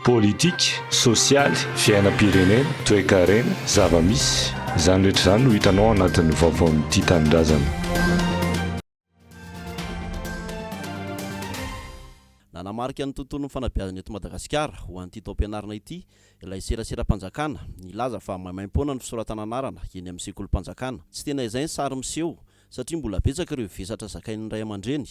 politika, sosialy, fiainam-pirenena, toe-karena, zava-misy, izany rehetra izany no hitanao anatin'ny vaovaon'ity tanindrazana. Nanamarika ny tontolon'ny fanabeazana eto Madagasikara ho an'ity taom-pianarana ity ilay serasera-panjakana nilaza fa maimaim-poana ny fisoratana anarana eny amin'ny sekolim-panjakana. Tsy tena izay ny sary miseho satria mbola betsaka ireo vesatra zakain'ny ray aman-dreny,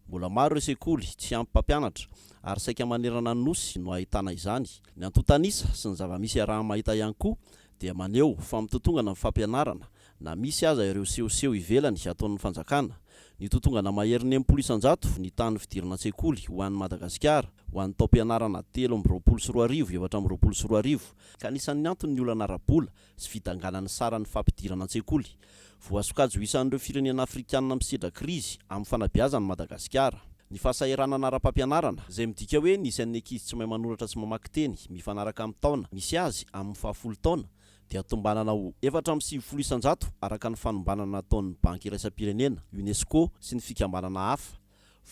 mbola maro ireo sekoly tsy ampy mpampianatra ary saika manerana ny nosy no ahitana izany. Ny antotanisa sy ny zava-misy araha-mahita ihany koa dia maneho fa mitotongana ny fampianarana na misy aza ireo sehoseho ivelany ataon'ny fanjakana. Ny totongana mahery ny 10,100 ny tany fidirana an-tsekoly ho an'ny Madagasikara ho an'ny taom-pianarana 13,24,24 ka anisan'ny antony ny olana ara-bola sy fidanganan'ny saran'ny fampidirana an-tsekoly. Voasokajy ho isan'ireo firenena afrikanina misedra krizy amin'ny fanabeazan'ny Madagasikara. Ny fahasahiranana ara-pampianarana izay midika hoe nisy an'ny ankizy tsy mahay manoratra sy mamaky teny mifanaraka amin'ny taona misy azy amin'ny 10 taona dia tombanana ho 4,7% araka ny fanombanana nataon'ny banky iraisam-pirenena, UNESCO sy ny fikambanana hafa.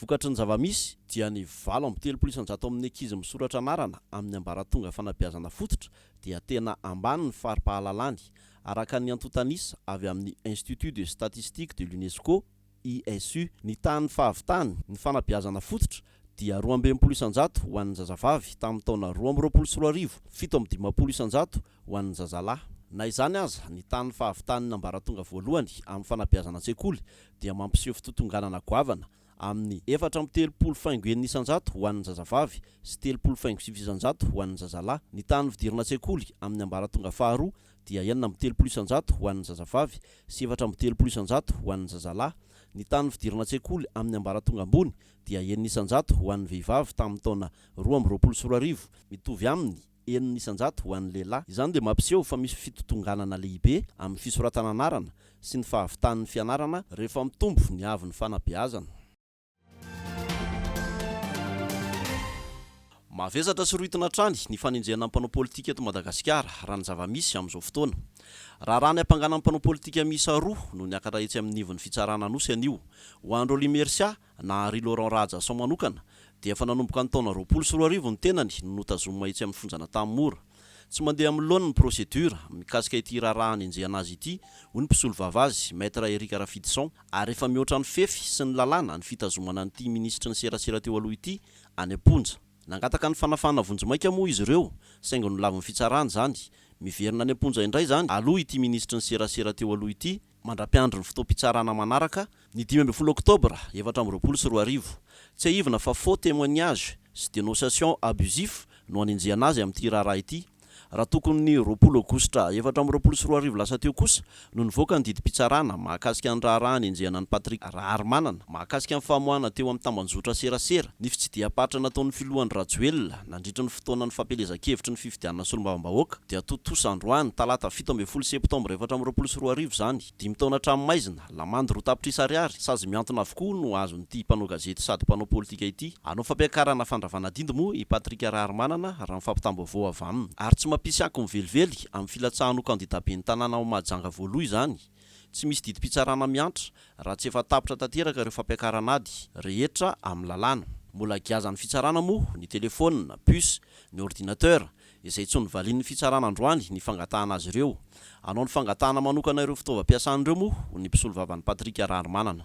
Vokatry ny zava-misy dia ny 7,3% amin'ny ankizy misoratra anarana amin'ny ambaratonga fanabeazana fototra dia tena ambany ny fari-pahalalany araka ny antotanisa avy amin'ny Institut de Statistique de l'UNESCO ISU. Ny tany fahavitany ny fanabeazana fototra dia 12% ho an'ny zazavavy tamin'ny taona 2024, 7,50% ho an'ny zazalahy. Na izany aza ny tany fahavitany ny ambaratonga voalohany amin'ny fanabeazana an-tsekoly dia mampiseho fitotonganana goavana amin'ny 4,30% ho an'ny zazavavy sy 3,9% ho an'ny zazalahy. Ny tany fidirana an-tsekoly amin'ny ambaratonga faharoa dia 9,3% ho an'ny zazavavy sy 7,3% ho an'ny zazalahy. Ny tany fidirana an-tsekoly amin'ny ambaratonga ambony dia 9% ho an'ny vehivavy tamin'ny taona 2024, mitovy aminy 9% ho an'ny lehilahy. Izany dia mampiseho fa misy fitotonganana lehibe amin'ny fisoratana anarana sy ny fahavitan'ny fianarana rehefa mitombo ny avin'ny fanabeazana. Mavesatra sy roitina trany ny fanenjehana ny mpanao politika eto Madagasikara raha ny zava-misy amin'izao fotoana. Raha ny ampanganan'ny mpanao politika miisa roa no niakatra etsy amin'ny nivon'ny fitsarana nosy anio. Ho an'ny Roly Mercia na Henri Laurent Radjason manokana dia efa nanomboka ny taona 2024 ny tenany no notazomina etsy amin'ny fonjana Tamora. Tsy mandeha amin'ny laoniny ny prosedura mikasika ity raharaha nenjehana azy ity ho ny mpisolo vavazy Maître Eric Rafidson ary efa mihoatra ny fefy sy ny lalàna ny fitazomana n'ity ministra ny serasera teo aloha ity any Amponja. Nangataka ny fanafana vonjimaika moa izy ireo saingy no lavin'ny fitsarana izany. Miverina any Amponja indray izany aloha ity ministra ny serasera teo aloha ity mandra-piandro ny fotoam-pitsarana manaraka ny 12 oktobra 2024. Tsy ahivina fa faux témoignage sy dénonciation abusif no anenjehana azy amin'ity raharaha ity. Raha tokony ny 20 aogositra 2024 lasa teo kosa no nivoaka ny didim-pitsarana mahakasika ny raharaha nenjehana ny Patrick Raharmanana mahakasika ny famoahana teo amin'ny tambanjotra serasera ny fitsidiam-patra nataon'ny filohan'ny Rajoelina nandritra ny fotoana ny fampelezan-kevitry ny fifidianana solombavambahoaka dia totosa androany talata 17 septambra 2024 izany. 5 taona hatramin'maizina lamandy 2 tapitrisa ariary sazy miantona avokoa no azon'ity mpanao gazety sady mpanao politika ity. Anao fampiakarana fandravana dindo moa i Patrick Raharmanana raha mifampitam-baovao avy aminy ary tsy mampisy ako mivelively amin'ny filatsahan'ho kandida ben'ny tanàna ao Mahajanga voaloha izany. Tsy misy didim-pitsarana miantra raha tsy efa tapitra tanteraka ireo fampiakarana ady rehetra amin'ny lalàna. Mbola giazan'ny fitsarana moa ny telefônina, puce, ny ordinateur izay tsy nivalian'ny fitsarana androany ny fangatahana azy ireo. Anao ny fangatahana manokana ireo fitaovam-piasan'ireo moa ny mpisolo vavan'ny Patrick Raharmanana.